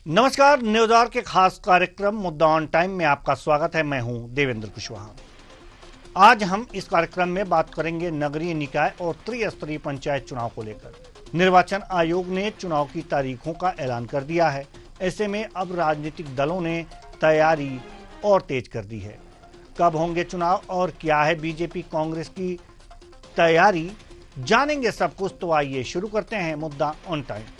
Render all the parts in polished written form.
नमस्कार। News our के खास कार्यक्रम मुद्दा ऑन टाइम में आपका स्वागत है। मैं हूं देवेंद्र कुशवाहा। आज हम इस कार्यक्रम में बात करेंगे नगरीय निकाय और त्रिस्तरीय पंचायत चुनाव को लेकर। निर्वाचन आयोग ने चुनाव की तारीखों का ऐलान कर दिया है। ऐसे में अब राजनीतिक दलों ने तैयारी और तेज कर दी है। कब होंगे चुनाव और क्या है बीजेपी कांग्रेस की तैयारी, जानेंगे सब कुछ। तो आइए शुरू करते हैं मुद्दा ऑन टाइम।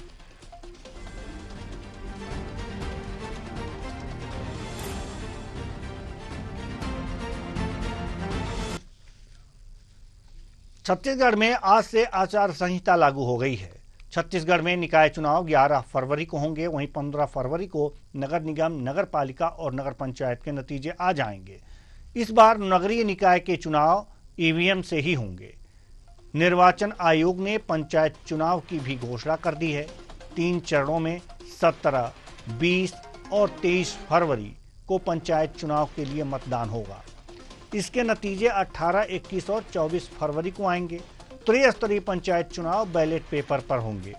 छत्तीसगढ़ में आज से आचार संहिता लागू हो गई है। छत्तीसगढ़ में निकाय चुनाव 11 फरवरी को होंगे। वहीं 15 फरवरी को नगर निगम, नगर पालिका और नगर पंचायत के नतीजे आ जाएंगे। इस बार नगरीय निकाय के चुनाव ईवीएम से ही होंगे। निर्वाचन आयोग ने पंचायत चुनाव की भी घोषणा कर दी है। 3 चरणों में 17, 20 और 23 फरवरी को पंचायत चुनाव के लिए मतदान होगा। इसके नतीजे 18, 21 और 24 फरवरी को आएंगे। त्रिस्तरीय पंचायत चुनाव बैलेट पेपर पर होंगे।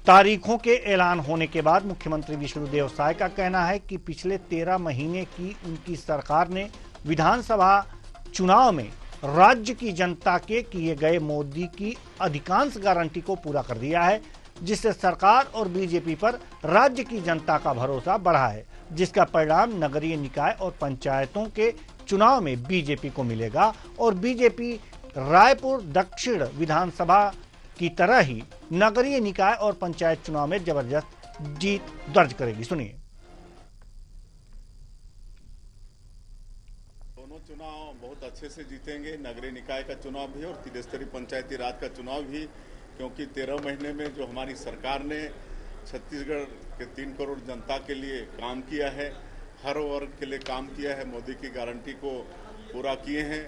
तारीखों के ऐलान होने के बाद मुख्यमंत्री विष्णुदेव साय का कहना है कि पिछले 13 महीने की उनकी सरकार ने विधानसभा चुनाव में राज्य की जनता के किए गए मोदी की अधिकांश गारंटी को पूरा कर दिया है, जिससे सरकार और बीजेपी पर राज्य की जनता का भरोसा बढ़ा है, जिसका परिणाम नगरीय निकाय और पंचायतों के चुनाव में बीजेपी को मिलेगा और बीजेपी रायपुर दक्षिण विधानसभा की तरह ही नगरीय निकाय और पंचायत चुनाव में जबरदस्त जीत दर्ज करेगी। सुनिए। दोनों चुनाव बहुत अच्छे से जीतेंगे, नगरीय निकाय का चुनाव भी और त्रिस्तरीय पंचायती राज का चुनाव भी, क्योंकि 13 महीने में जो हमारी सरकार ने छत्तीसगढ़ के 3 करोड़ जनता के लिए काम किया है, हर वर्ग के लिए काम किया है, मोदी की गारंटी को पूरा किए हैं।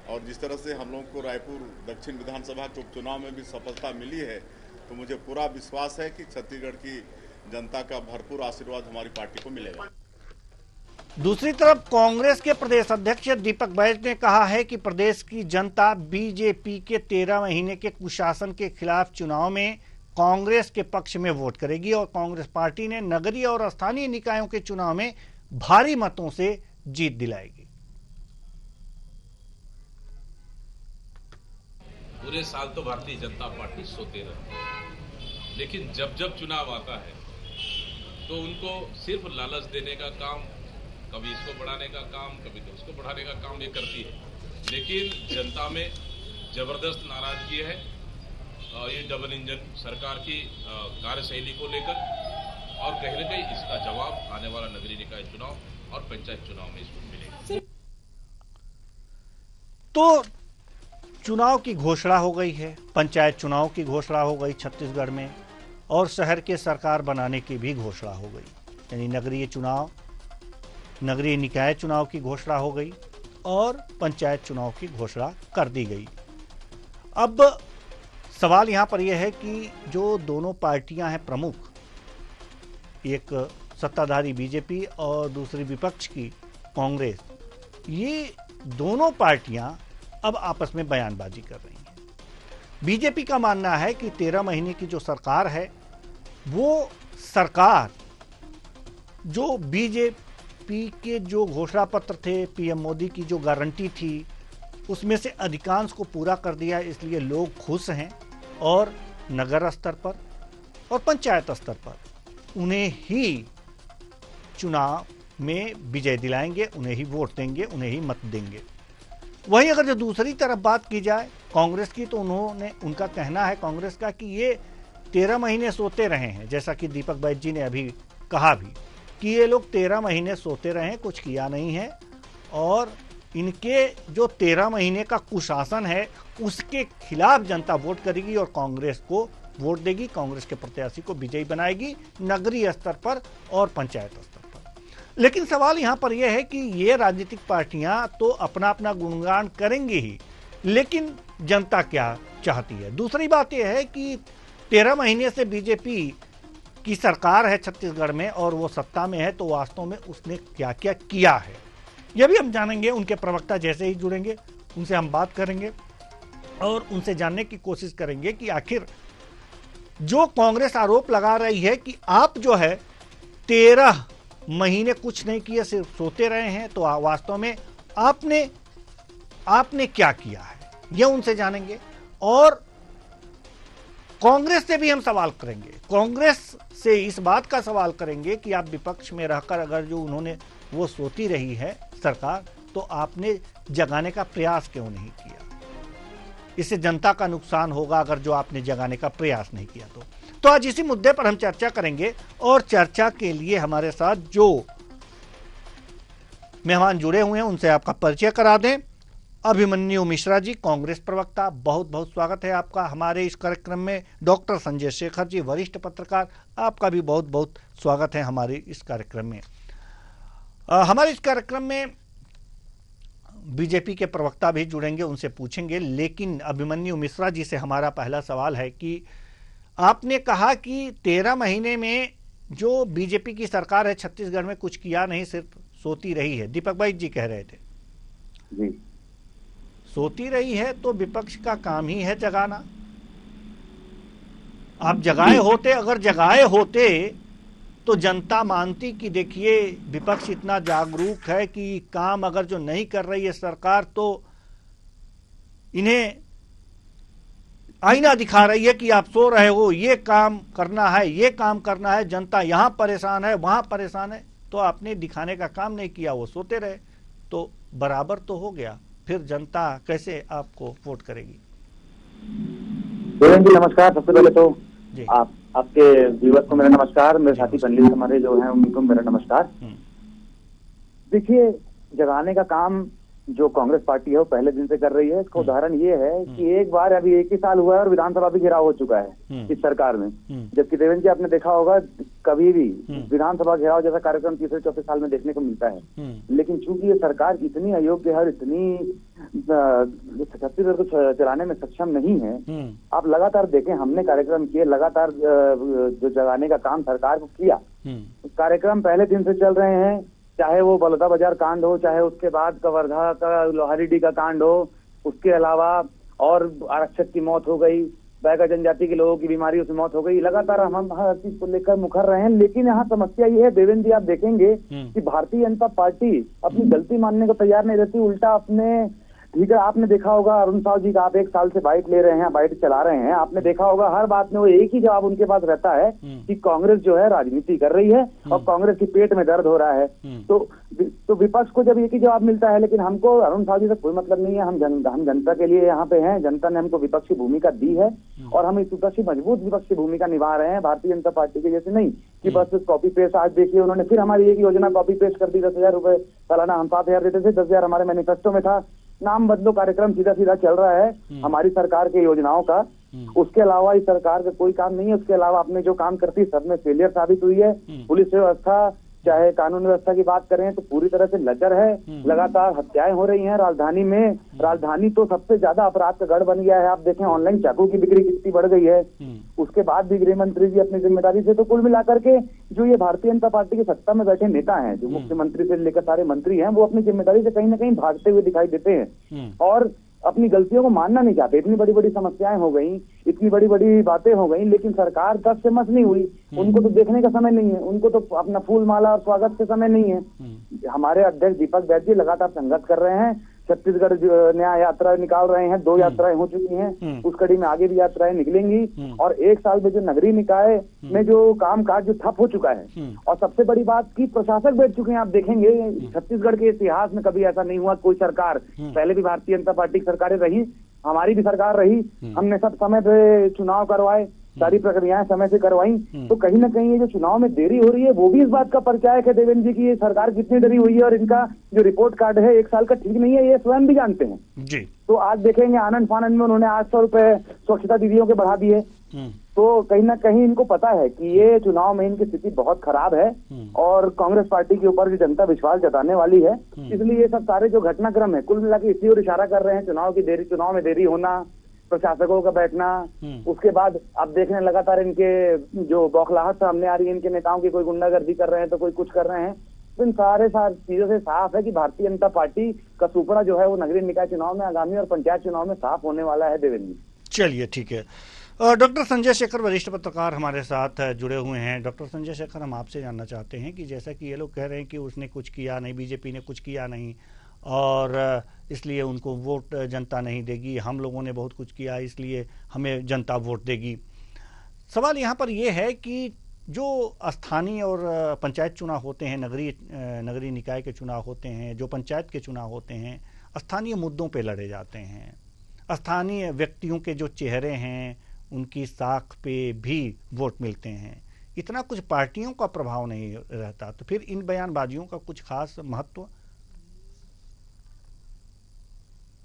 और जिस तरह से हम लोगों को रायपुर दक्षिण विधानसभा के उपचुनाव में भी सफलता मिली है, तो मुझे पूरा विश्वास है कि छत्तीसगढ़ की जनता का भरपूर आशीर्वाद हमारी पार्टी को मिलेगा। दूसरी तरफ कांग्रेस के प्रदेश अध्यक्ष दीपक बैज ने कहा है कि प्रदेश की जनता बीजेपी के 13 महीने के कुशासन के खिलाफ चुनाव में कांग्रेस के पक्ष में वोट करेगी और कांग्रेस पार्टी ने नगरीय और स्थानीय निकायों के चुनाव में भारी मतों से जीत दिलाएगी। पूरे साल तो भारतीय जनता पार्टी सोते रहती है, लेकिन जब जब चुनाव आता है तो उनको सिर्फ लालच देने का काम, कभी इसको बढ़ाने का काम, कभी तो उसको बढ़ाने का काम ये करती है। लेकिन जनता में जबरदस्त नाराजगी है ये डबल इंजन सरकार की कार्यशैली को लेकर, और कहीं न कहीं इसका जवाब आने वाला नगरीय निकाय चुनाव और पंचायत चुनाव में इसको मिलेगा। तो चुनाव की घोषणा हो गई है, पंचायत चुनाव की घोषणा हो गई छत्तीसगढ़ में, और शहर के सरकार बनाने की भी घोषणा हो गई। यानी नगरीय चुनाव, नगरीय निकाय चुनाव की घोषणा हो गई और पंचायत चुनाव की घोषणा कर दी गई। अब सवाल यहां पर यह है कि जो दोनों पार्टियां हैं प्रमुख, एक सत्ताधारी बीजेपी और दूसरी विपक्ष की कांग्रेस, ये दोनों पार्टियां अब आपस में बयानबाजी कर रही हैं। बीजेपी का मानना है कि 13 महीने की जो सरकार है, वो सरकार जो बीजेपी के जो घोषणा पत्र थे, पीएम मोदी की जो गारंटी थी, उसमें से अधिकांश को पूरा कर दिया है, इसलिए लोग खुश हैं और नगर स्तर पर और पंचायत स्तर पर उन्हें ही चुनाव में विजय दिलाएंगे, उन्हें ही वोट देंगे, उन्हें ही मत देंगे। वहीं अगर जो दूसरी तरफ बात की जाए कांग्रेस की, तो उनका कहना है कांग्रेस का कि ये 13 महीने सोते रहे हैं, जैसा कि दीपक बैज जी ने अभी कहा भी कि ये लोग 13 महीने सोते रहे हैं, कुछ किया नहीं है, और इनके जो 13 महीने का कुशासन है उसके खिलाफ जनता वोट करेगी और कांग्रेस को वोट देगी, कांग्रेस के प्रत्याशी को विजयी बनाएगी नगरीय स्तर पर और पंचायत स्तर पर। लेकिन सवाल यहां पर यह है कि ये राजनीतिक पार्टियां तो अपना अपना गुणगान करेंगी ही, लेकिन जनता क्या चाहती है। दूसरी बात यह है कि 13 महीने से बीजेपी की सरकार है छत्तीसगढ़ में और वो सत्ता में है, तो वास्तव में उसने क्या क्या किया है यह भी हम जानेंगे। उनके प्रवक्ता जैसे ही जुड़ेंगे उनसे हम बात करेंगे और उनसे जानने की कोशिश करेंगे कि आखिर जो कांग्रेस आरोप लगा रही है कि आप जो है 13 महीने कुछ नहीं किया, सिर्फ सोते रहे हैं, तो वास्तव में आपने क्या किया है, यह उनसे जानेंगे। और कांग्रेस से भी हम सवाल करेंगे, कांग्रेस से इस बात का सवाल करेंगे कि आप विपक्ष में रहकर अगर जो उन्होंने वो सोती रही है सरकार, तो आपने जगाने का प्रयास क्यों नहीं किया। इससे जनता का नुकसान होगा अगर जो आपने जगाने का प्रयास नहीं किया तो आज इसी मुद्दे पर हम चर्चा करेंगे। और चर्चा के लिए हमारे साथ जो मेहमान जुड़े हुए हैं उनसे आपका परिचय करा दें। अभिमन्यु मिश्रा जी, कांग्रेस प्रवक्ता, बहुत बहुत स्वागत है आपका हमारे इस कार्यक्रम में। डॉक्टर संजय शेखर जी, वरिष्ठ पत्रकार, आपका भी बहुत बहुत स्वागत है हमारे इस कार्यक्रम में। हमारे इस कार्यक्रम में बीजेपी के प्रवक्ता भी जुड़ेंगे, उनसे पूछेंगे। लेकिन अभिमन्यु मिश्रा जी से हमारा पहला सवाल है कि आपने कहा कि 13 महीने में जो बीजेपी की सरकार है छत्तीसगढ़ में कुछ किया नहीं, सिर्फ सोती रही है। दीपक भाई जी कह रहे थे जी, सोती रही है तो विपक्ष का काम ही है जगाना। आप जगाए होते, अगर जगाए होते तो जनता मानती कि देखिए विपक्ष इतना जागरूक है कि काम अगर जो नहीं कर रही है सरकार तो इन्हें आईना दिखा रही है कि आप सो रहे हो, ये काम करना है, ये काम करना है, जनता यहां परेशान है, वहां परेशान है। तो आपने दिखाने का काम नहीं किया, वो सोते रहे, तो बराबर तो हो गया। फिर जनता कैसे आपको वोट करेगी। जी नमस्कार। सबसे पहले तो जी आपके व्यूअर्स को मेरा नमस्कार, मेरे साथी पैनलिस्ट हमारे जो हैं उनको मेरा नमस्कार। देखिए, जगाने का काम जो कांग्रेस पार्टी है वो पहले दिन से कर रही है। इसका उदाहरण ये है कि एक बार अभी 1 ही साल हुआ है और विधानसभा भी घेराव हो चुका है इस सरकार में। जबकि देवेंद्र जी आपने देखा होगा कभी भी विधानसभा घेराव जैसा कार्यक्रम तीसरे चौथे साल में देखने को मिलता है। लेकिन चूंकि ये सरकार इतनी अयोग्य है और इतनी छत्तीसगढ़ को चलाने में सक्षम नहीं है, आप लगातार देखें, हमने कार्यक्रम किए, लगातार जो जगाने का काम सरकार को किया, कार्यक्रम पहले दिन से चल रहे हैं। चाहे वो बलौदा बाजार कांड हो, चाहे उसके बाद कवर्धा का लोहारीडी का कांड हो, उसके अलावा और आरक्षक की मौत हो गई, बैगा जनजाति के लोगों की बीमारियों से मौत हो गई, लगातार हम हर चीज को लेकर मुखर रहे हैं। लेकिन यहाँ समस्या ये है देवेंद्र जी, आप देखेंगे कि भारतीय जनता पार्टी अपनी गलती मानने को तैयार नहीं रहती, उल्टा अपने ठीक है। आपने देखा होगा अरुण साव जी का, आप 1 साल से बाइट ले रहे हैं, बाइट चला रहे हैं, आपने देखा होगा हर बात में वो एक ही जवाब उनके पास रहता है कि कांग्रेस जो है राजनीति कर रही है और कांग्रेस की पेट में दर्द हो रहा है। तो विपक्ष को जब एक ही जवाब मिलता है, लेकिन हमको अरुण साव जी से कोई मतलब नहीं है। हम जनता के लिए यहाँ पे हैं, जनता ने हमको विपक्ष की भूमिका दी है और हम इस विपक्ष की मजबूत विपक्ष की भूमिका निभा रहे हैं। भारतीय जनता पार्टी के जैसे नहीं कि बस कॉपी पेस्ट। आज देखिए उन्होंने फिर हमारी एक योजना कॉपी पेस्ट कर दी, 10,000 रुपए सालाना, हम 7,000 देते थे, 10,000 हमारे मैनिफेस्टो में था। नाम बदलो कार्यक्रम सीधा सीधा चल रहा है हमारी सरकार के योजनाओं का। उसके अलावा इस सरकार का कोई काम नहीं है। उसके अलावा अपने जो काम करती है सब में फेलियर साबित हुई है। पुलिस व्यवस्था, चाहे कानून व्यवस्था की बात करें तो पूरी तरह से लचर है। लगातार हत्याएं हो रही हैं राजधानी में। राजधानी तो सबसे ज्यादा अपराध का गढ़ बन गया है। आप देखें ऑनलाइन चाकू की बिक्री कितनी बढ़ गई है। उसके बाद भी गृह मंत्री जी अपनी जिम्मेदारी से, तो कुल मिलाकर के जो ये भारतीय जनता पार्टी की सत्ता में बैठे नेता हैं, जो मुख्यमंत्री से लेकर सारे मंत्री हैं, वो अपनी जिम्मेदारी से कहीं ना कहीं भागते हुए दिखाई देते हैं और अपनी गलतियों को मानना नहीं चाहते। इतनी बड़ी बड़ी समस्याएं हो गई, इतनी बड़ी बड़ी बातें हो गई, लेकिन सरकार दस से मस नहीं हुई। उनको तो देखने का समय नहीं है, उनको तो अपना फूल माला और स्वागत के समय नहीं है। हमारे अध्यक्ष दीपक बैद जी लगातार संघर्ष कर रहे हैं, छत्तीसगढ़ न्याय यात्रा निकाल रहे हैं, 2 यात्राएं हो चुकी हैं, उस कड़ी में आगे भी यात्राएं निकलेंगी। और 1 साल में जो नगरीय निकाय में जो कामकाज जो ठप हो चुका है, और सबसे बड़ी बात की प्रशासक बैठ चुके हैं। आप देखेंगे छत्तीसगढ़ के इतिहास में कभी ऐसा नहीं हुआ, कोई सरकार, पहले भी भारतीय जनता पार्टी की सरकारें रही, हमारी भी सरकार रही, हमने सब समय पे चुनाव करवाए, सारी प्रक्रियाएं समय से करवाई। तो कहीं ना कहीं ये जो चुनाव में देरी हो रही है वो भी इस बात का परिचायक है देवेंद्र जी की ये सरकार कितनी डरी हुई है और इनका जो रिपोर्ट कार्ड है 1 साल का ठीक नहीं है, ये स्वयं भी जानते हैं जी। तो आज देखेंगे आनंद फानंद में उन्होंने 800 रुपए स्वच्छता दीदियों के बढ़ा दिए। तो कहीं ना कहीं इनको पता है कि ये चुनाव में इनकी स्थिति बहुत खराब है और कांग्रेस पार्टी के ऊपर भी जनता विश्वास जताने वाली है। इसलिए ये सब सारे जो घटनाक्रम है कुल मिला के इसी ओर इशारा कर रहे हैं। चुनाव में देरी होना, प्रशासकों का बैठना, उसके बाद अब देखने लगातार इनके जो बौखलाहट सामने आ रही है, इनके नेताओं की कोई गुंडागर्दी कर रहे हैं तो कोई कुछ कर रहे हैं। तो इन सारे चीजों से साफ है कि भारतीय जनता पार्टी का सुपड़ा जो है वो नगरीय निकाय चुनाव में, आगामी और पंचायत चुनाव में साफ होने वाला है। देवेंद्र जी, चलिए ठीक है। डॉक्टर संजय शेखर वरिष्ठ पत्रकार हमारे साथ जुड़े हुए हैं। डॉक्टर संजय शेखर, हम आपसे जानना चाहते हैं कि जैसा कि ये लोग कह रहे हैं कि उसने कुछ किया नहीं, बीजेपी ने कुछ किया नहीं और इसलिए उनको वोट जनता नहीं देगी, हम लोगों ने बहुत कुछ किया इसलिए हमें जनता वोट देगी। सवाल यहाँ पर यह है कि जो स्थानीय और पंचायत चुनाव होते हैं, नगरीय निकाय के चुनाव होते हैं, जो पंचायत के चुनाव होते हैं, स्थानीय मुद्दों पे लड़े जाते हैं। स्थानीय व्यक्तियों के जो चेहरे हैं उनकी साख पे भी वोट मिलते हैं। इतना कुछ पार्टियों का प्रभाव नहीं रहता, तो फिर इन बयानबाजियों का कुछ खास महत्व?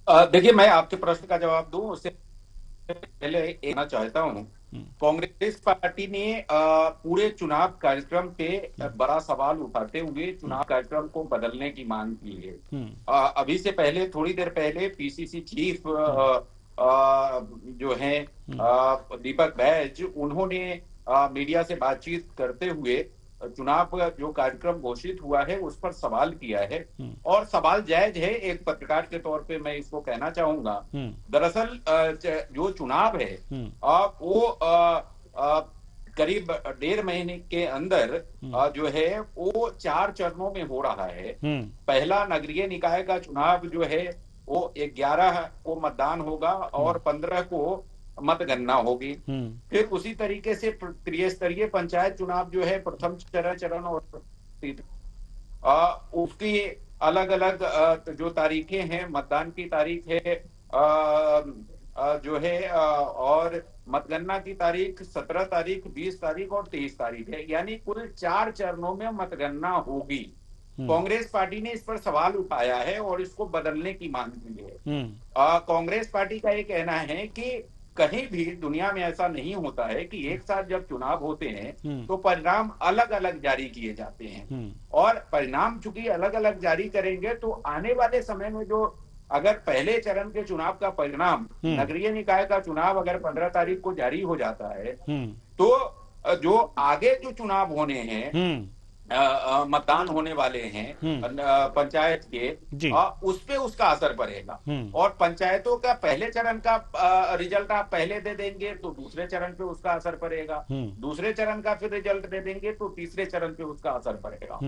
देखिए, मैं आपके प्रश्न का जवाब दूं उससे पहले एक कहना चाहता हूं। कांग्रेस पार्टी ने पूरे चुनाव कार्यक्रम पे बड़ा सवाल उठाते हुए चुनाव कार्यक्रम को बदलने की मांग की है। अभी से पहले, थोड़ी देर पहले पीसीसी चीफ जो है दीपक बैज, उन्होंने मीडिया से बातचीत करते हुए चुनाव का जो कार्यक्रम घोषित हुआ है उस पर सवाल किया है और सवाल जायज है। एक पत्रकार के तौर पे मैं इसको कहना चाहूंगा। दरअसल जो चुनाव है वो करीब 1.5 महीने के अंदर जो है वो 4 चरणों में हो रहा है। पहला नगरीय निकाय का चुनाव जो है वो 11 को मतदान होगा और 15 को मतगणना होगी। फिर उसी तरीके से त्रिस्तरीय पंचायत चुनाव जो है प्रथम चरण और उसकी अलग अलग जो तारीखें हैं, मतदान की तारीख है जो है और मतगणना की तारीख 17 तारीख, 20 तारीख और 23 तारीख है। यानी कुल 4 चरणों में मतगणना होगी। कांग्रेस पार्टी ने इस पर सवाल उठाया है और इसको बदलने की मांग की है। कांग्रेस पार्टी का ये कहना है कि कहीं भी दुनिया में ऐसा नहीं होता है कि एक साथ जब चुनाव होते हैं तो परिणाम अलग अलग जारी किए जाते हैं और परिणाम चूंकि अलग अलग जारी करेंगे तो आने वाले समय में जो अगर पहले चरण के चुनाव का परिणाम नगरीय निकाय का चुनाव अगर 15 तारीख को जारी हो जाता है तो जो आगे जो चुनाव होने हैं, मतदान होने वाले हैं पंचायत के, उस पे उसका असर पड़ेगा। और पंचायतों का पहले चरण का रिजल्ट आप पहले दे देंगे तो दूसरे चरण पे उसका असर पड़ेगा, दूसरे चरण का फिर रिजल्ट दे देंगे तो तीसरे चरण पे उसका असर पड़ेगा।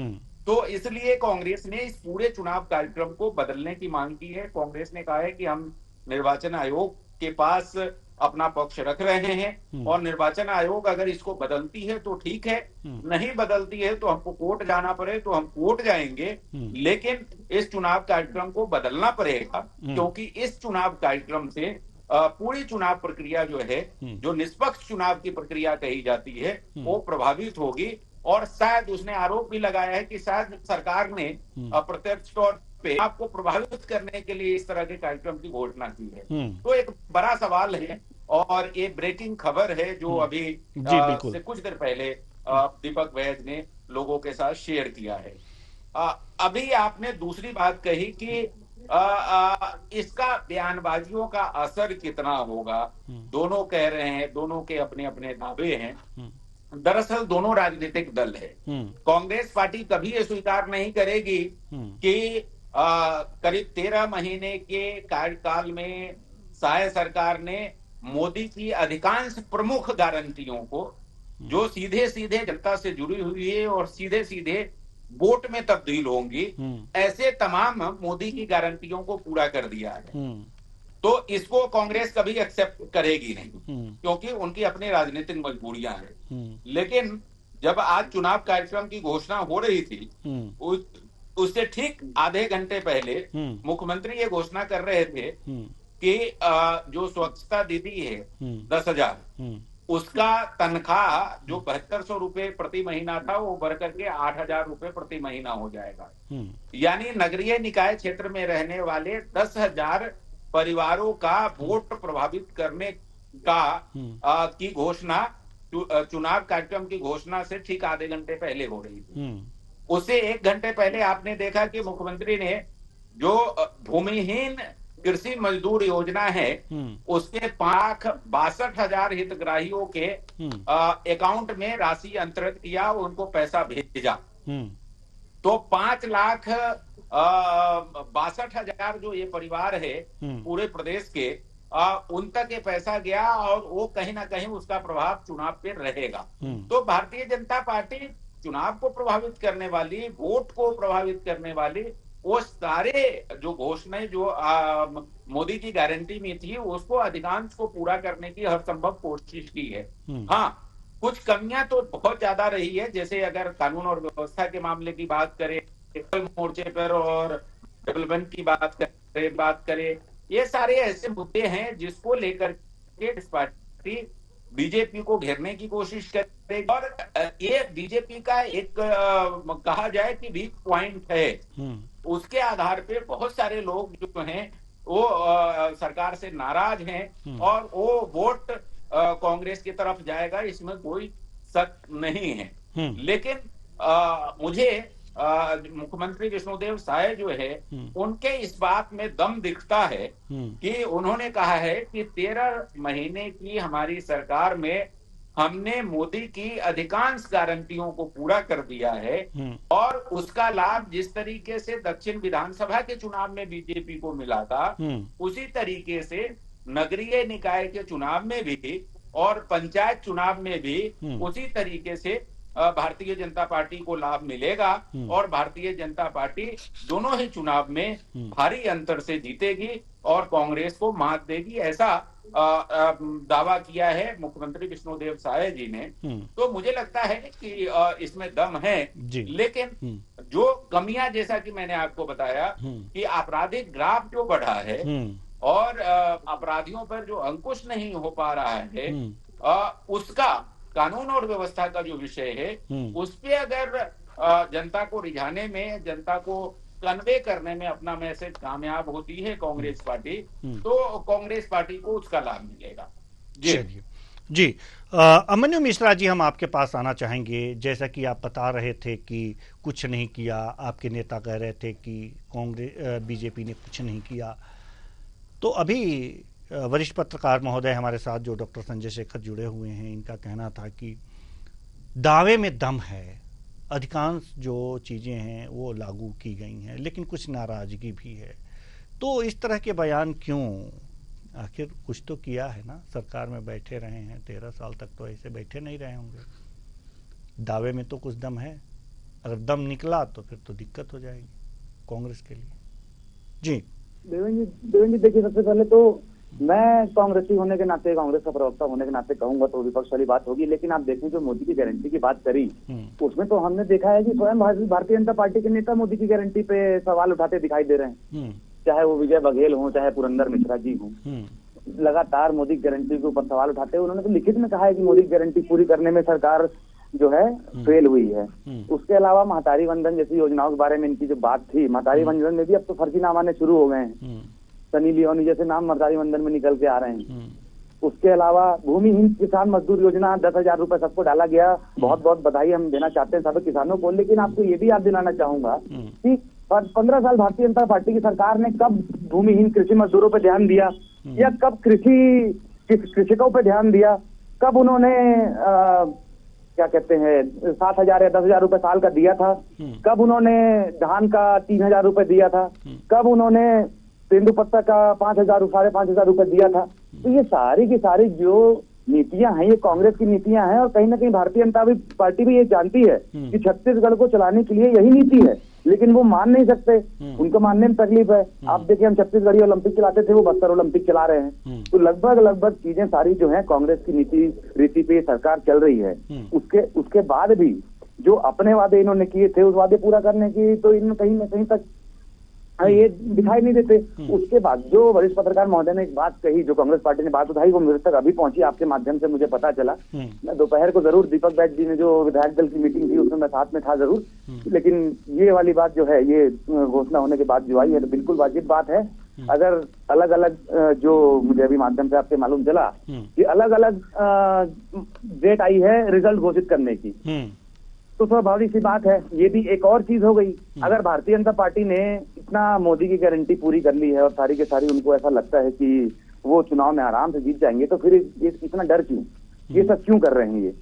तो इसलिए कांग्रेस ने इस पूरे चुनाव कार्यक्रम को बदलने की मांग की है। कांग्रेस ने कहा है कि हम निर्वाचन आयोग के पास अपना पक्ष रख रहे हैं और निर्वाचन आयोग अगर इसको बदलती है तो ठीक है, नहीं बदलती है तो हमको कोर्ट जाना पड़े तो हम कोर्ट जाएंगे, लेकिन इस चुनाव कार्यक्रम को बदलना पड़ेगा क्योंकि इस चुनाव कार्यक्रम से पूरी चुनाव प्रक्रिया जो है, जो निष्पक्ष चुनाव की प्रक्रिया कही जाती है, वो प्रभावित होगी। और शायद उसने आरोप भी लगाया है कि शायद सरकार ने अप्रत्यक्ष तौर पे आपको प्रभावित करने के लिए इस तरह के कार्यक्रम की घोषणा की है। तो एक बड़ा सवाल है और ये ब्रेकिंग खबर है जो अभी से कुछ देर पहले दीपक वैद ने लोगों के साथ शेयर किया है। अभी आपने दूसरी बात कही कि इसका बयानबाजियों का असर कितना होगा। दोनों कह रहे हैं, दोनों के अपने अपने दावे हैं। दरअसल दोनों राजनीतिक दल है। कांग्रेस पार्टी कभी ये स्वीकार नहीं करेगी कि करीब 13 महीने के कार्यकाल में साय सरकार ने मोदी की अधिकांश प्रमुख गारंटियों को, जो सीधे सीधे जनता से जुड़ी हुई है और सीधे सीधे वोट में तब्दील होंगी, ऐसे तमाम मोदी की गारंटियों को पूरा कर दिया है। तो इसको कांग्रेस कभी एक्सेप्ट करेगी नहीं क्योंकि उनकी अपनी राजनीतिक मजबूरियां हैं। लेकिन जब आज चुनाव कार्यक्रम की घोषणा हो रही थी उससे ठीक आधे घंटे पहले मुख्यमंत्री ये घोषणा कर रहे थे कि जो स्वच्छता दीदी है 10,000, उसका तनख्वाह जो 7200 रुपए प्रति महीना था वो बढ़ करके 8,000 रुपए प्रति महीना हो जाएगा। यानी नगरीय निकाय क्षेत्र में रहने वाले 10,000 परिवारों का वोट प्रभावित करने का की घोषणा चुनाव कार्यक्रम की घोषणा से ठीक आधे घंटे पहले हो रही थी। उससे 1 घंटे पहले आपने देखा कि मुख्यमंत्री ने जो भूमिहीन कृषि मजदूर योजना है उसके 5,62,000 हितग्राहियों के अकाउंट में राशि अंतरित किया, उनको पैसा भेजा। तो 5,62,000 जो ये परिवार है पूरे प्रदेश के, उन तक ये पैसा गया और वो कहीं ना कहीं उसका प्रभाव चुनाव पे रहेगा। तो भारतीय जनता पार्टी चुनाव को प्रभावित करने वाली, वोट को प्रभावित करने वाली वो सारे जो घोषणाएं जो मोदी की गारंटी में थी उसको अधिकांश को पूरा करने की हर संभव कोशिश की है। हाँ, कुछ कमियां तो बहुत ज्यादा रही है, जैसे अगर कानून और व्यवस्था के मामले की बात करें, मोर्चे पर और डेवलपमेंट की बात करें, ये सारे ऐसे मुद्दे हैं जिसको लेकर के पार्टी बीजेपी को घेरने की कोशिश करेगी और ये बीजेपी का एक कहा जाए कि वीक पॉइंट है। उसके आधार पे बहुत सारे लोग जो हैं वो सरकार से नाराज हैं और वो वोट कांग्रेस की तरफ जाएगा, इसमें कोई शक नहीं है। लेकिन मुझे मुख्यमंत्री विष्णुदेव साय जो है उनके इस बात में दम दिखता है कि उन्होंने कहा है कि 13 महीने की हमारी सरकार में हमने मोदी की अधिकांश गारंटियों को पूरा कर दिया है और उसका लाभ जिस तरीके से दक्षिण विधानसभा के चुनाव में बीजेपी को मिला था उसी तरीके से नगरीय निकाय के चुनाव में भी और पंचायत चुनाव में भी उसी तरीके से भारतीय जनता पार्टी को लाभ मिलेगा और भारतीय जनता पार्टी दोनों ही चुनाव में भारी अंतर से जीतेगी और कांग्रेस को मात देगी, ऐसा दावा किया है मुख्यमंत्री विष्णुदेव साय जी ने। तो मुझे लगता है कि इसमें दम है, लेकिन जो कमियां, जैसा कि मैंने आपको बताया कि आपराधिक ग्राफ जो बढ़ा है और अपराधियों पर जो अंकुश नहीं हो पा रहा है, उसका कानून और व्यवस्था का जो विषय है उस पे अगर जनता को रिझाने में, जनता को कन्वे करने में अपना मैसेज कामयाब होती है कांग्रेस पार्टी, तो कांग्रेस पार्टी को उसका लाभ मिलेगा। जी अमन्यु मिश्रा जी, हम आपके पास आना चाहेंगे। जैसा कि आप बता रहे थे कि कुछ नहीं किया, आपके नेता कह रहे थे कि कांग्रेस बीजेपी ने कुछ नहीं किया, तो अभी वरिष्ठ पत्रकार महोदय हमारे साथ जो डॉक्टर संजय शेखर जुड़े हुए हैं, इनका कहना था कि दावे में दम है, अधिकांश जो चीज़ें हैं वो लागू की गई हैं, लेकिन कुछ नाराजगी भी है। तो इस तरह के बयान क्यों? आखिर कुछ तो किया है ना, सरकार में बैठे रहे हैं 13 साल तक, तो ऐसे बैठे नहीं रहे होंगे। दावे में तो कुछ दम है, अगर दम निकला तो फिर तो दिक्कत हो जाएगी कांग्रेस के लिए। जी देवेंद्र जी, देखिए, सबसे पहले तो मैं कांग्रेसी होने के नाते, कांग्रेस का प्रवक्ता होने के नाते कहूंगा तो विपक्ष वाली बात होगी, लेकिन आप देखें जो मोदी की गारंटी की बात करी उसमें तो हमने देखा है कि स्वयं भारतीय जनता पार्टी के नेता मोदी की गारंटी पे सवाल उठाते दिखाई दे रहे हैं, चाहे वो विजय बघेल हो, चाहे पुरंदर मिश्रा जी हो, लगातार मोदी की गारंटी के ऊपर सवाल उठाते हैं। उन्होंने तो लिखित में कहा है कि मोदी की गारंटी पूरी करने में सरकार जो है फेल हुई है। उसके अलावा महतारी वंदन जैसी योजनाओं के बारे में इनकी जो बात थी, महतारी वंदन में भी अब तो फर्जीनामा आने शुरू हो गए हैं, सनी लियोनी जैसे नाम महतारी वंदन में निकल के आ रहे हैं। उसके अलावा भूमिहीन किसान मजदूर योजना 10,000 रुपए सबको डाला गया, बहुत बहुत बधाई हम देना चाहते हैं सब किसानों को, लेकिन आपको ये भी याद दिलाना चाहूंगा कि 15 साल भारतीय जनता पार्टी की सरकार ने कब भूमिहीन कृषि मजदूरों पर ध्यान दिया, या कब कृषकों पर ध्यान दिया, कब उन्होंने क्या कहते हैं 7,000 या 10,000 रुपए साल का दिया था, कब उन्होंने धान का 3,000 रुपए दिया था, कब उन्होंने तेंदुपत्ता का 5,000 5,500 रुपए दिया था। तो ये सारी की सारी जो नीतियां हैं ये कांग्रेस की नीतियां हैं, और कहीं ना कहीं भारतीय जनता पार्टी भी ये जानती है कि छत्तीसगढ़ को चलाने के लिए यही नीति है, लेकिन वो मान नहीं सकते, उनको मानने में तकलीफ है। आप देखिए, हम छत्तीसगढ़ी ओलंपिक चलाते थे, वो बस्तर ओलंपिक चला रहे हैं। तो लगभग चीजें सारी जो है कांग्रेस की रीति पे सरकार चल रही है। उसके बाद भी जो अपने वादे इन्होंने किए थे उस वादे पूरा करने की तो इन्होंने कहीं न कहीं तक ये दिखाई नहीं देते। उसके बाद जो वरिष्ठ पत्रकार महोदय ने एक बात कही, जो कांग्रेस पार्टी ने बात उठाई, वो मेरे तक अभी पहुंची, आपके माध्यम से मुझे पता चला। मैं दोपहर को जरूर दीपक बैठ जी ने जो विधायक दल की मीटिंग थी उसमें मैं साथ में था जरूर, लेकिन ये वाली बात जो है ये घोषणा होने के बाद जो आई है तो बिल्कुल वाजिब बात है। अगर अलग अलग जो मुझे अभी माध्यम से आपसे मालूम चला कि अलग अलग डेट आई है रिजल्ट घोषित करने की, तो स्वाभाविक सी बात है ये भी एक और चीज हो गई। अगर भारतीय जनता पार्टी ने इतना मोदी की गारंटी पूरी कर ली है और सारी के सारी उनको ऐसा लगता है कि वो चुनाव में आराम से जीत जाएंगे, तो फिर ये इतना डर क्यों? ये सब क्यों कर रहे हैं?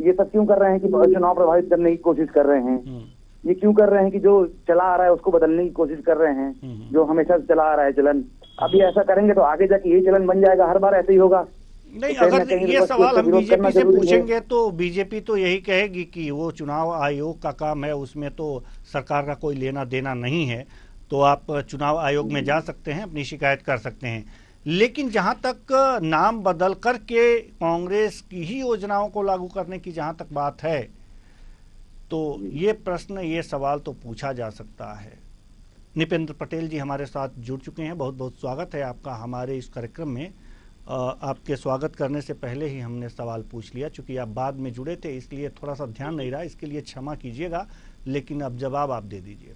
ये सब क्यों कर रहे हैं कि चुनाव प्रभावित करने की कोशिश कर रहे हैं? ये क्यों कर रहे हैं कि जो चला आ रहा है उसको बदलने की कोशिश कर रहे हैं, जो हमेशा चला आ रहा है चलन अभी ऐसा करेंगे तो आगे जाके यही चलन बन जाएगा, हर बार ऐसे ही होगा। नहीं, तो अगर कहीं ये सवाल हम विरोध करना बीजेपी से जरूरी है। पूछेंगे तो बीजेपी तो यही कहेगी कि वो चुनाव आयोग का काम है, उसमें तो सरकार का कोई लेना देना नहीं है, तो आप चुनाव आयोग में जा सकते हैं, अपनी शिकायत कर सकते हैं। लेकिन जहां तक नाम बदल करके कांग्रेस की ही योजनाओं को लागू करने की जहां तक बात है, तो ये प्रश्न, ये सवाल तो पूछा जा सकता है। निपेंद्र पटेल जी हमारे साथ जुड़ चुके हैं, बहुत बहुत स्वागत है आपका हमारे इस कार्यक्रम में। आपके स्वागत करने से पहले ही हमने सवाल पूछ लिया, चूंकि आप बाद में जुड़े थे इसलिए थोड़ा सा ध्यान नहीं रहा, इसके लिए क्षमा कीजिएगा, लेकिन अब जवाब आप दे दीजिए।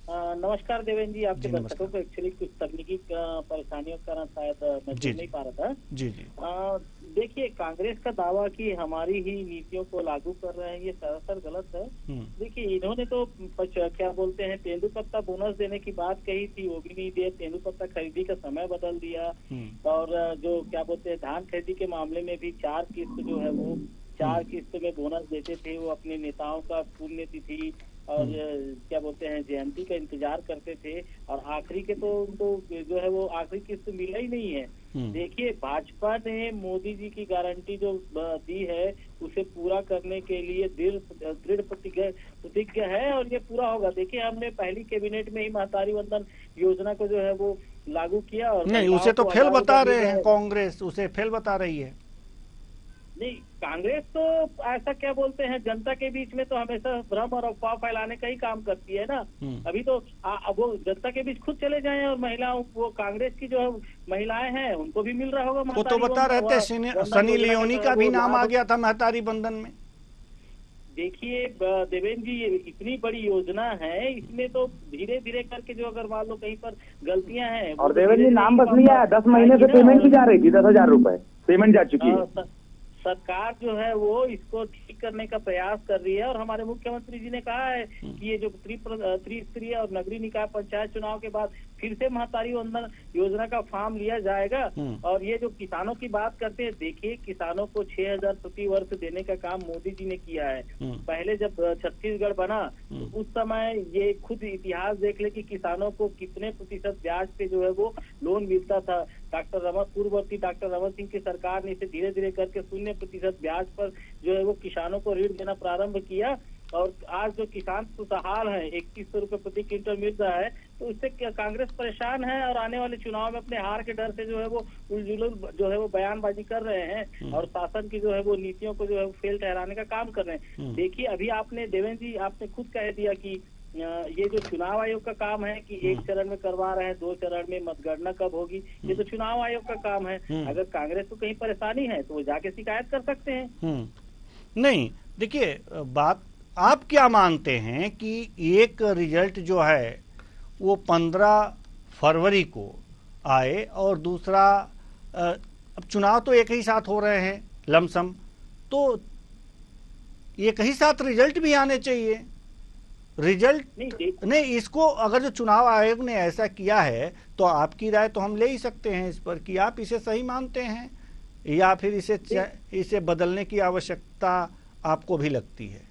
नमस्कार देवेंद्र जी, आपके दर्शकों को एक्चुअली कुछ तकनीकी परेशानियों के कारण शायद मैं जुड़ नहीं पा रहा था। जी जी। देखिए, कांग्रेस का दावा कि हमारी ही नीतियों को लागू कर रहे हैं, ये सरासर गलत है। देखिए, इन्होंने तो क्या बोलते हैं, तेंदुपत्ता बोनस देने की बात कही थी, वो भी नहीं दिया। तेंदुपत्ता खरीदी का समय बदल दिया, और जो क्या बोलते हैं, धान खरीदी के मामले में भी 4 किस्त जो है वो 4 किस्त में बोनस देते थे। वो अपने नेताओं का पुण्यतिथि और क्या बोलते हैं, जयंती का इंतजार करते थे, और आखिरी के तो उनको जो है वो आखिरी किस्त मिला ही नहीं है। देखिए, भाजपा ने मोदी जी की गारंटी जो दी है उसे पूरा करने के लिए दृढ़ प्रतिज्ञा है, और ये पूरा होगा। देखिए, हमने पहली कैबिनेट में ही महतारी वंदन योजना को जो है वो लागू किया, और नहीं, उसे तो फेल बता रहे हैं कांग्रेस, उसे फेल बता रही है। नहीं, कांग्रेस तो ऐसा क्या बोलते हैं, जनता के बीच में तो हमेशा भ्रम और अफवाह फैलाने का ही काम करती है ना। अभी तो वो जनता के बीच खुद चले जाएं, और महिलाओं, वो कांग्रेस की जो महिलाएं हैं उनको भी मिल रहा होगा। वो तो बता रहे थे सनी लियोनी का भी नाम आ गया था महतारी बंधन में। देखिए देवेंद्र जी, ये इतनी बड़ी योजना है, इसमें तो धीरे धीरे करके जो अगर मान लो कहीं पर गलतियां हैं, और देवेंद्र जी नाम बस नहीं आया, 10 महीने से पेमेंट भी जा रही थी, 10,000 रुपए पेमेंट जा चुकी है। सरकार जो है वो इसको ठीक करने का प्रयास कर रही है, और हमारे मुख्यमंत्री जी ने कहा है कि ये जो त्रिस्तरीय और नगरीय निकाय पंचायत चुनाव के बाद फिर से महतारी वंदन योजना का फॉर्म लिया जाएगा। और ये जो किसानों की बात करते हैं, देखिए, किसानों को 6,000 प्रति वर्ष देने का काम मोदी जी ने किया है। पहले जब छत्तीसगढ़ बना तो उस समय ये खुद इतिहास देख ले कि किसानों को कितने प्रतिशत ब्याज पे जो है वो लोन मिलता था। पूर्ववर्ती डॉक्टर रमन सिंह की सरकार ने इसे धीरे धीरे करके 0% ब्याज पर जो है वो किसानों को ऋण देना प्रारंभ किया, और आज जो किसान खुशहाल है, 2100 रुपए प्रति क्विंटल मिल रहा है, तो इससे कांग्रेस परेशान है, और आने वाले चुनाव में अपने हार के डर से जो है वो उलझुल जो है वो बयानबाजी कर रहे हैं, और शासन की जो है वो नीतियों को जो है फेल ठहराने का काम कर रहे हैं। देखिए, अभी आपने देवेंद्र जी आपने खुद कह दिया कि ये जो चुनाव आयोग का काम है कि 1 चरण में करवा रहे हैं, 2 चरण में मतगणना कब होगी, ये तो चुनाव आयोग का काम है। अगर कांग्रेस को कहीं परेशानी है तो वो जाके शिकायत कर सकते हैं। नहीं, देखिए, बात आप क्या मानते हैं कि एक रिजल्ट जो है वो 15 फरवरी को आए, और दूसरा अब चुनाव तो एक ही साथ हो रहे हैं लमसम, तो एक ही साथ रिजल्ट भी आने चाहिए। रिजल्ट नहीं, इसको अगर जो चुनाव आयोग ने ऐसा किया है तो आपकी राय तो हम ले ही सकते हैं इस पर कि आप इसे सही मानते हैं, या फिर इसे बदलने की आवश्यकता आपको भी लगती है।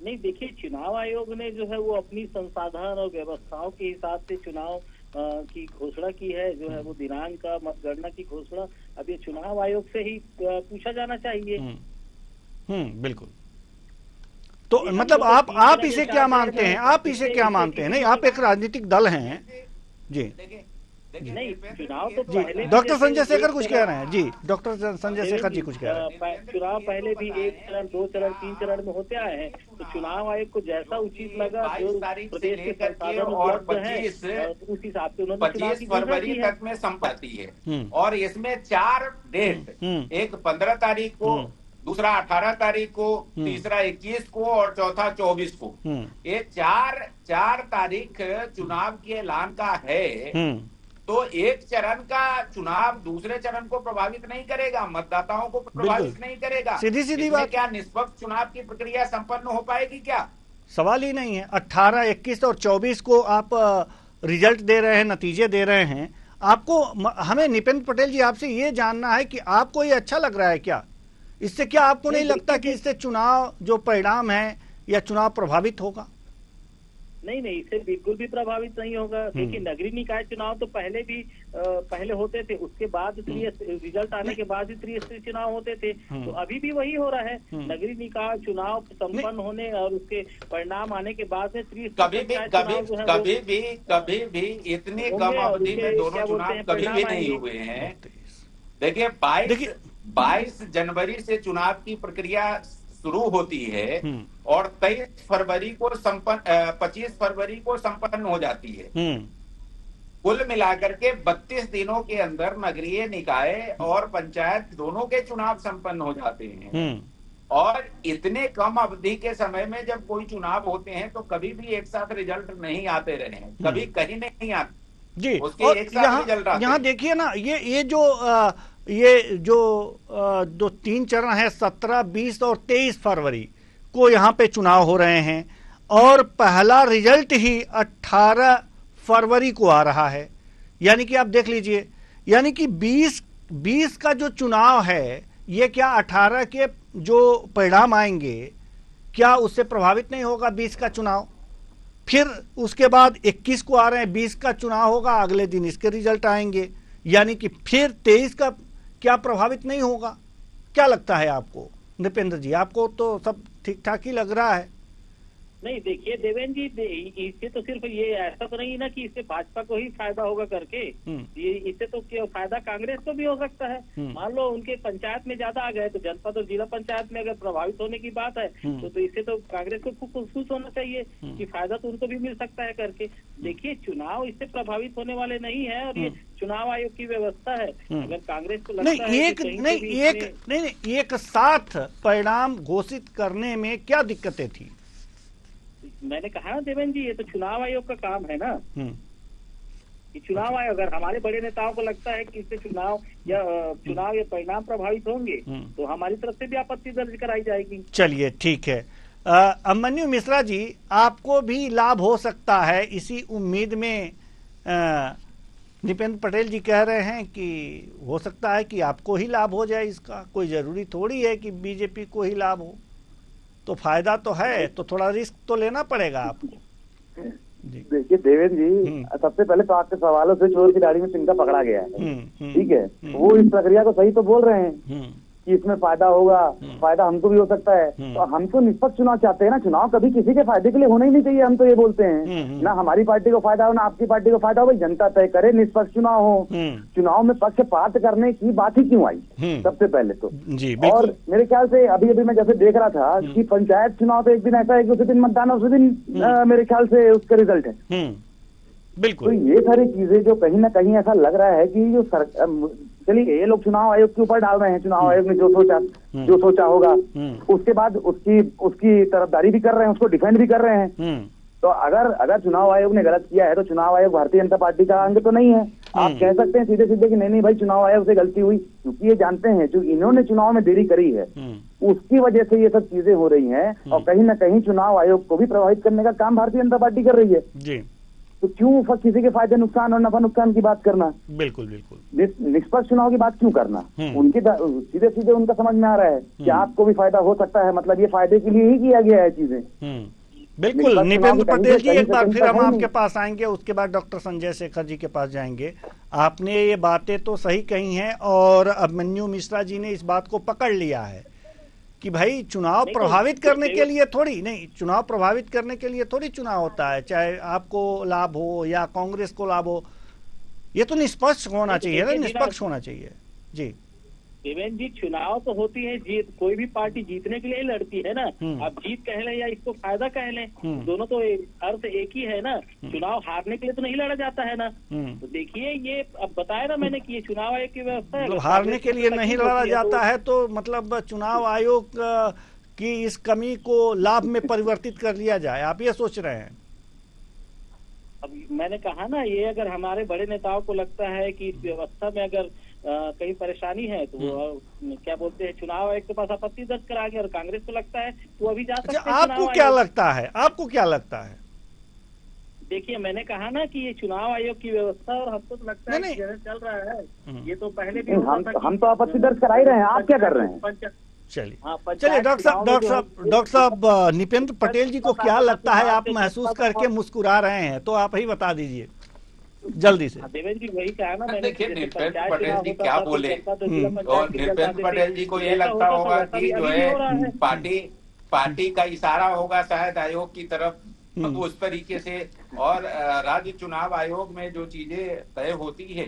नहीं, देखिए, चुनाव आयोग ने जो है वो अपनी संसाधन और व्यवस्थाओं के हिसाब से चुनाव की घोषणा की है, जो है वो दिनांक का, मतगणना की घोषणा अब ये चुनाव आयोग से ही पूछा जाना चाहिए। बिल्कुल। तो मतलब आप इसे क्या मानते हैं, आप इसे क्या मानते हैं? नहीं, आप एक राजनीतिक दल हैं जी। नहीं, चुनाव तो जी, डॉक्टर संजय शेखर कुछ कह रहे हैं। जी, डॉक्टर संजय शेखर जी कुछ कह रहे हैं। चुनाव पहले भी 1 चरण, 2 चरण, 3 चरण में होते आए हैं, तो चुनाव आयोग को जैसा उचित लगा, जो प्रदेश के संसाधन और 25 उस हिसाब से उन्होंने 25 फरवरी तक में संपत्ति है, और इसमें 4 डेट, एक 15 तारीख को, दूसरा 18 तारीख को, तीसरा 21 को, और चौथा 24 को। ये 4 तारीख चुनाव के ऐलान का है। तो एक चरण का चुनाव दूसरे चरण को प्रभावित नहीं करेगा, मतदाताओं को प्रभावित नहीं करेगा। सीधी बात, क्या निष्पक्ष चुनाव की प्रक्रिया संपन्न हो पाएगी? क्या सवाल ही नहीं है। 18, 21 और 24 को आप रिजल्ट दे रहे हैं, नतीजे दे रहे हैं। आपको, हमें निपेंद्र पटेल जी आपसे ये जानना है कि आपको ये अच्छा लग रहा है क्या? इससे क्या आपको नहीं लगता कि इससे चुनाव जो परिणाम है या चुनाव प्रभावित होगा? नहीं नहीं, इससे बिल्कुल भी प्रभावित नहीं होगा। देखिए नगरीय निकाय चुनाव तो पहले होते थे, उसके बाद रिजल्ट आने के बाद ही त्रिस्तरीय चुनाव होते थे, तो अभी भी वही हो रहा है। नगरीय निकाय चुनाव संपन्न होने और उसके परिणाम आने के बाद में कभी भी इतनी कम अवधि में दोनों चुनाव कभी भी नहीं हुए हैं। देखिए 22 जनवरी से चुनाव की प्रक्रिया शुरू होती है और 25 फरवरी को संपन्न हो जाती है। कुल मिलाकर के 32 दिनों के अंदर नगरीय निकाय और पंचायत दोनों के चुनाव संपन्न हो जाते हैं। और इतने कम अवधि के समय में जब कोई चुनाव होते हैं तो कभी भी एक साथ रिजल्ट नहीं आते रहे हैं, कभी कहीं नहीं आते जी। उसके एक साथ रिजल्ट आते। यहाँ देखिए ना, ये जो 3 चरण है, 17, 20 और 23 फरवरी को यहाँ पे चुनाव हो रहे हैं और पहला रिजल्ट ही 18 फरवरी को आ रहा है। यानी कि आप देख लीजिए, यानी कि 20 का जो चुनाव है, ये क्या 18 के जो परिणाम आएंगे क्या उससे प्रभावित नहीं होगा 20 का चुनाव? फिर उसके बाद 21 को आ रहे हैं, 20 का चुनाव होगा, अगले दिन इसके रिजल्ट आएंगे, यानी कि फिर 23 का क्या प्रभावित नहीं होगा? क्या लगता है आपको नृपेंद्र जी? आपको तो सब ठीक ठाक ही लग रहा है। नहीं देखिए देवेंद्र जी, इससे तो सिर्फ ये ऐसा तो नहीं ना कि इससे भाजपा को ही फायदा होगा करके, ये इससे तो क्या फायदा कांग्रेस को भी हो सकता है। मान लो उनके पंचायत में ज्यादा आ गए तो जनपद और जिला पंचायत में अगर प्रभावित होने की बात है तो इससे तो कांग्रेस को खूब खुश होना चाहिए कि फायदा तो उनको भी मिल सकता है करके। देखिए चुनाव इससे प्रभावित होने वाले नहीं है और ये चुनाव आयोग की व्यवस्था है। अगर कांग्रेस को लगता है एक साथ परिणाम घोषित करने में क्या दिक्कतें थी? मैंने कहा ना देवेंद्र जी, ये तो चुनाव आयोग का काम है ना कि चुनाव आयोग, अगर हमारे बड़े नेताओं को लगता है कि इससे चुनाव या परिणाम प्रभावित होंगे तो हमारी तरफ से भी आपत्ति दर्ज कराई जाएगी। चलिए ठीक है। अभिमन्यु मिश्रा जी, आपको भी लाभ हो सकता है इसी उम्मीद में। नृपेंद्र पटेल जी कह रहे हैं कि हो सकता है कि आपको ही लाभ हो जाए इसका, कोई जरूरी थोड़ी है कि बीजेपी को ही लाभ हो। तो फायदा तो है, तो थोड़ा रिस्क तो लेना पड़ेगा आपको। देखिए देवेंद्र जी, सबसे पहले तो आपके सवालों से चोर की दाढ़ी में तिनका पकड़ा गया है, ठीक है। वो इस प्रक्रिया को सही तो बोल रहे हैं कि इसमें फायदा होगा, फायदा हमको भी हो सकता है। तो हम तो निष्पक्ष चुनाव चाहते हैं ना, चुनाव कभी किसी के फायदे के लिए होना ही नहीं चाहिए। हम तो ये बोलते हैं ना हमारी पार्टी को फायदा हो ना आपकी पार्टी को फायदा हो, भाई जनता तय करे, निष्पक्ष चुनाव हो। चुनाव में पक्षपात करने की बात ही क्यों आई सबसे पहले तो जी। और मेरे ख्याल से अभी मैं जैसे देख रहा था कि पंचायत चुनाव तो एक दिन ऐसा है कि उसी दिन मतदान है, उसी दिन मेरे ख्याल से उसका रिजल्ट है। बिल्कुल। तो ये सारी चीजें जो कहीं ना कहीं ऐसा लग रहा है कि जो चलिए ये लोग चुनाव आयोग के ऊपर डाल रहे हैं, चुनाव आयोग ने जो सोचा होगा उसके बाद उसकी तरफदारी भी कर रहे हैं, उसको डिफेंड भी कर रहे हैं। तो अगर चुनाव आयोग ने गलत किया है तो चुनाव आयोग भारतीय जनता पार्टी का अंग तो नहीं है। आप कह सकते हैं सीधे सीधे कि नहीं भाई चुनाव आयोग से गलती हुई, क्योंकि ये जानते हैं जो इन्होंने चुनाव में देरी करी है उसकी वजह से ये सब चीजें हो रही हैं और कहीं ना कहीं चुनाव आयोग को भी प्रभावित करने का काम भारतीय जनता पार्टी कर रही है जी। तो क्यों किसी के फायदे नुकसान और नफा नुकसान की बात करना? बिल्कुल बिल्कुल। निष्पक्ष चुनाव की बात क्यों करना? उनके सीधे सीधे उनका समझ में आ रहा है कि आपको भी फायदा हो सकता है, मतलब ये फायदे के लिए ही किया गया है चीजें। बिल्कुल। नृपेंद्र पटेल जी, एक बार फिर हम आपके पास आएंगे, उसके बाद डॉक्टर संजय शेखर जी के पास जाएंगे। आपने ये बातें तो सही कही हैं और अभिमन्यु मिश्रा जी ने इस बात को पकड़ लिया है कि भाई चुनाव प्रभावित करने के लिए थोड़ी नहीं, चुनाव प्रभावित करने के लिए थोड़ी चुनाव होता है, चाहे आपको लाभ हो या कांग्रेस को लाभ हो। ये तो निष्पक्ष होना चाहिए ना, निष्पक्ष होना चाहिए जी। देवेंद्र जी, चुनाव तो होती है जीत, कोई भी पार्टी जीतने के लिए ही लड़ती है ना। आप जीत कह लें या इसको फायदा कह लें, दोनों तो अर्थ एक ही है ना। चुनाव हारने के लिए तो नहीं लड़ा जाता है ना। तो देखिए ये अब बताया ना मैंने कि ये चुनाव आयोग की व्यवस्था है। हारने के लिए नहीं लड़ा जाता है तो मतलब चुनाव आयोग की इस कमी को लाभ में परिवर्तित कर लिया जाए, आप ये सोच रहे हैं? अब मैंने कहा ना, ये अगर हमारे बड़े नेताओं को लगता है कि इस व्यवस्था में अगर कहीं परेशानी है तो क्या बोलते हैं चुनाव आयोग के पास आपत्ति दर्ज करा के, और कांग्रेस को लगता है तो अभी जा सकते हैं। आपको क्या लगता है? आपको क्या लगता है? देखिए मैंने कहा ना कि ये चुनाव आयोग की व्यवस्था और हमको तो लगता है चल रहा है। ये तो पहले भी हम तो आपत्ति दर्ज करा ही रहे हैं, आप क्या कर रहे हैं? चलिए हाँ, चलिए पंचायत डॉक्टर साहब निपेंद्र पटेल जी को क्या लगता है, आप महसूस करके मुस्कुरा रहे हैं, तो आप ही बता दीजिए जल्दी से। देवेंद्र जी वही कहा ना मैंने, देखिए जैसे निपेंद्र पंचायत पटेल चुनाव जी होता क्या था तो बोले, जनता तो जिला पंचायत और की जनता निपेंद्र देती पटेल जी को ये जैसा लगता होता था होगा वैसा कि भी जो अभी भी हो रहा है पार्टी का इशारा होगा शायद आयोग की तरफ, तो उस तरीके से। और राज्य चुनाव आयोग में जो चीजें तय होती है,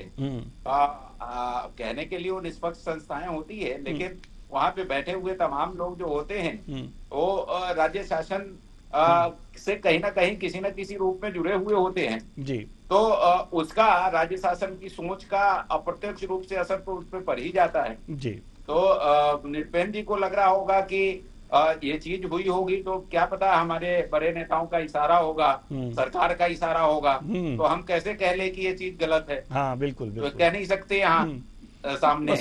कहने के लिए वो निष्पक्ष संस्थाएं होती है, लेकिन वहां पे बैठे हुए तमाम लोग जो होते हैं वो राज्य शासन से कहीं ना कहीं किसी न किसी रूप में जुड़े हुए होते हैं जी। तो उसका राज्य शासन की सोच का अप्रत्यक्ष रूप से असर तो उस पर पड़ ही जाता है जी। तो निपेंद्र जी को लग रहा होगा कि ये चीज हुई होगी, तो क्या पता हमारे बड़े नेताओं का इशारा होगा, सरकार का इशारा होगा, तो हम कैसे कह ले कि ये चीज गलत है। हाँ बिल्कुल बिल्कुल, तो कह नहीं सकते यहाँ सामने।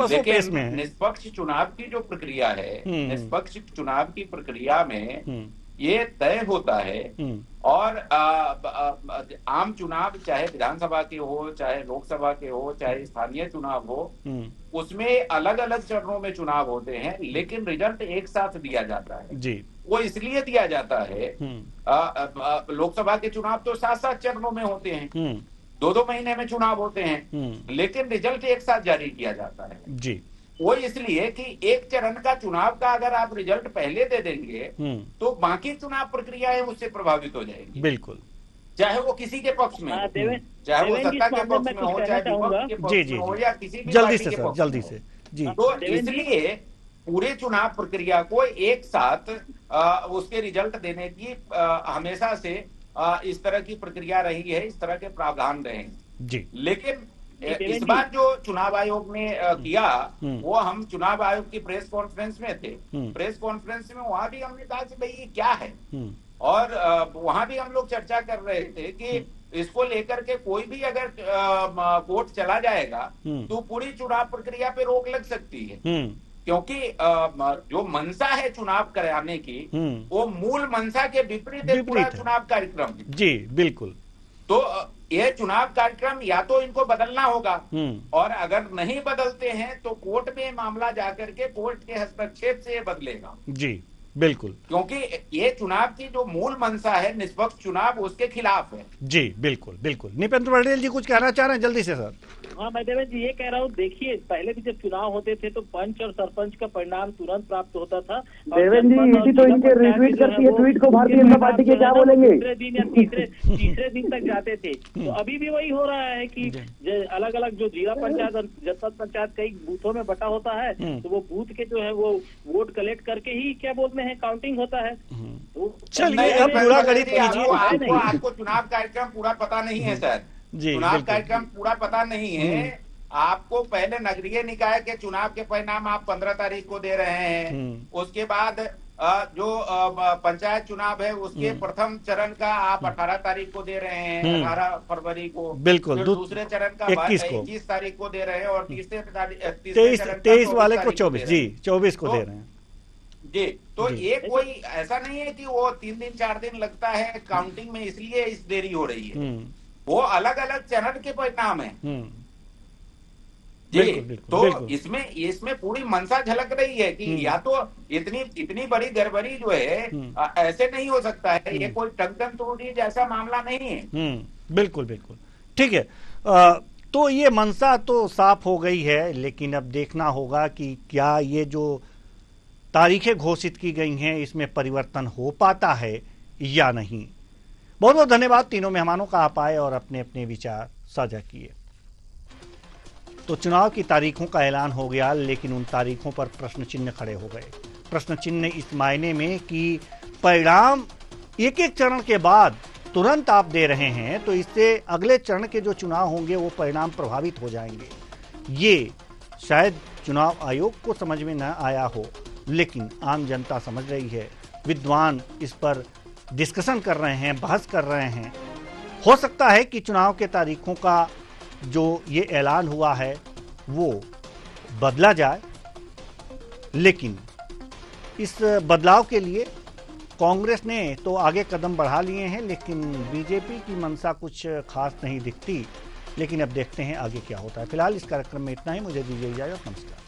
लेकिन निष्पक्ष चुनाव की जो प्रक्रिया है, निष्पक्ष चुनाव की प्रक्रिया में ये तय होता है, और आम चुनाव चाहे विधानसभा के हो, चाहे लोकसभा के हो, चाहे स्थानीय चुनाव हो, उसमें अलग अलग चरणों में चुनाव होते हैं, लेकिन रिजल्ट एक साथ दिया जाता है जी। वो इसलिए दिया जाता है, लोकसभा के चुनाव तो 7-7 चरणों में होते हैं, 2-2 महीने में चुनाव होते हैं, लेकिन रिजल्ट एक साथ जारी किया जाता है जी। वो इसलिए कि एक चरण का चुनाव का अगर आप रिजल्ट पहले दे देंगे तो बाकी चुनाव प्रक्रियाएं उससे प्रभावित हो जाएंगी, बिल्कुल, चाहे वो किसी के पक्ष में, चाहे वो सत्ता के पक्ष में हो, चाहे विपक्ष के पक्ष में हो, या किसी भी जल्दी पार्टी से के सर, पक्ष जल्दी में से जी। तो इसलिए पूरे चुनाव प्रक्रिया को एक साथ उसके रिजल्ट देने की हमेशा से इस तरह की प्रक्रिया रही है, इस तरह के प्रावधान रहे जी। लेकिन इस बार जो चुनाव आयोग ने किया वो हम चुनाव आयोग की प्रेस कॉन्फ्रेंस में थे, प्रेस कॉन्फ्रेंस में वहां भी हमने कहा कि भाई ये क्या है, और वहां भी हम लोग चर्चा कर रहे थे कि इसको लेकर के कोई भी अगर कोर्ट चला जाएगा तो पूरी चुनाव प्रक्रिया पे रोक लग सकती है, क्योंकि जो मंशा है चुनाव कराने की वो मूल मंशा के विपरीत है पूरा चुनाव कार्यक्रम जी। बिल्कुल, तो ये चुनाव कार्यक्रम या तो इनको बदलना होगा, और अगर नहीं बदलते हैं तो कोर्ट में मामला जाकर के कोर्ट के हस्तक्षेप से ये बदलेगा जी। बिल्कुल, क्योंकि ये चुनाव की जो मूल मंशा है निष्पक्ष चुनाव, उसके खिलाफ है जी। बिल्कुल बिल्कुल, निपेंद्र पटेल जी कुछ कहना चाह रहे हैं जल्दी से सर। हाँ मैं देवेंद्र जी ये कह रहा हूँ, देखिए पहले भी जब चुनाव होते थे तो पंच और सरपंच का परिणाम तुरंत प्राप्त होता था। देवेंद्र जी इसी तो इनके रिट्वीट करती है ट्वीट को भारतीय जनता पार्टी के, क्या बोलेंगे, दूसरे दिन या तीसरे दिन तक जाते थे, तो अभी भी वही हो रहा है कि अलग अलग जो जिला पंचायत और जनपद पंचायत कई बूथों में बटा होता है, तो वो बूथ के जो है वो वोट कलेक्ट करके ही क्या बोलते हैं काउंटिंग होता है। चलिए अब पूरा गणित आपको चुनाव कार्यक्रम पूरा पता नहीं है सर, चुनाव कार्यक्रम पूरा पता नहीं है आपको। पहले नगरीय निकाय के चुनाव के परिणाम आप 15 तारीख को दे रहे हैं, उसके बाद जो पंचायत चुनाव है उसके प्रथम चरण का आप 18 तारीख को दे रहे हैं, 18 फरवरी को बिल्कुल, दूसरे चरण का 21 तारीख को दे रहे हैं, और तीसरे 23 वाले को 24 जी 24 को दे रहे हैं जी। तो ये कोई ऐसा नहीं है कि वो 3 दिन 4 दिन लगता है काउंटिंग में, इसलिए इस देरी हो रही है, वो अलग अलग चरण के परिणाम है जी। तो इसमें पूरी मंशा झलक रही है कि या तो इतनी बड़ी गड़बड़ी जो है ऐसे नहीं हो सकता है, ये कोई टंकन त्रुटि जैसा मामला नहीं है। बिल्कुल बिल्कुल ठीक है। तो ये मंशा तो साफ हो गई है, लेकिन अब देखना होगा कि क्या ये जो तारीखें घोषित की गई हैं इसमें परिवर्तन हो पाता है या नहीं। बहुत बहुत धन्यवाद तीनों मेहमानों का, आप आए और अपने अपने विचार साझा किए। तो चुनाव की तारीखों का ऐलान हो गया, लेकिन उन तारीखों पर प्रश्न चिन्ह खड़े हो गए। प्रश्न चिन्ह इस मायने में कि परिणाम एक एक चरण के बाद तुरंत आप दे रहे हैं, तो इससे अगले चरण के जो चुनाव होंगे वो परिणाम प्रभावित हो जाएंगे। ये शायद चुनाव आयोग को समझ में न आया हो, लेकिन आम जनता समझ रही है, विद्वान इस पर डिस्कशन कर रहे हैं, बहस कर रहे हैं। हो सकता है कि चुनाव के तारीखों का जो ये ऐलान हुआ है वो बदला जाए, लेकिन इस बदलाव के लिए कांग्रेस ने तो आगे कदम बढ़ा लिए हैं, लेकिन बीजेपी की मंशा कुछ खास नहीं दिखती। लेकिन अब देखते हैं आगे क्या होता है। फिलहाल इस कार्यक्रम में इतना ही, मुझे दीजिए इजाजत, नमस्कार।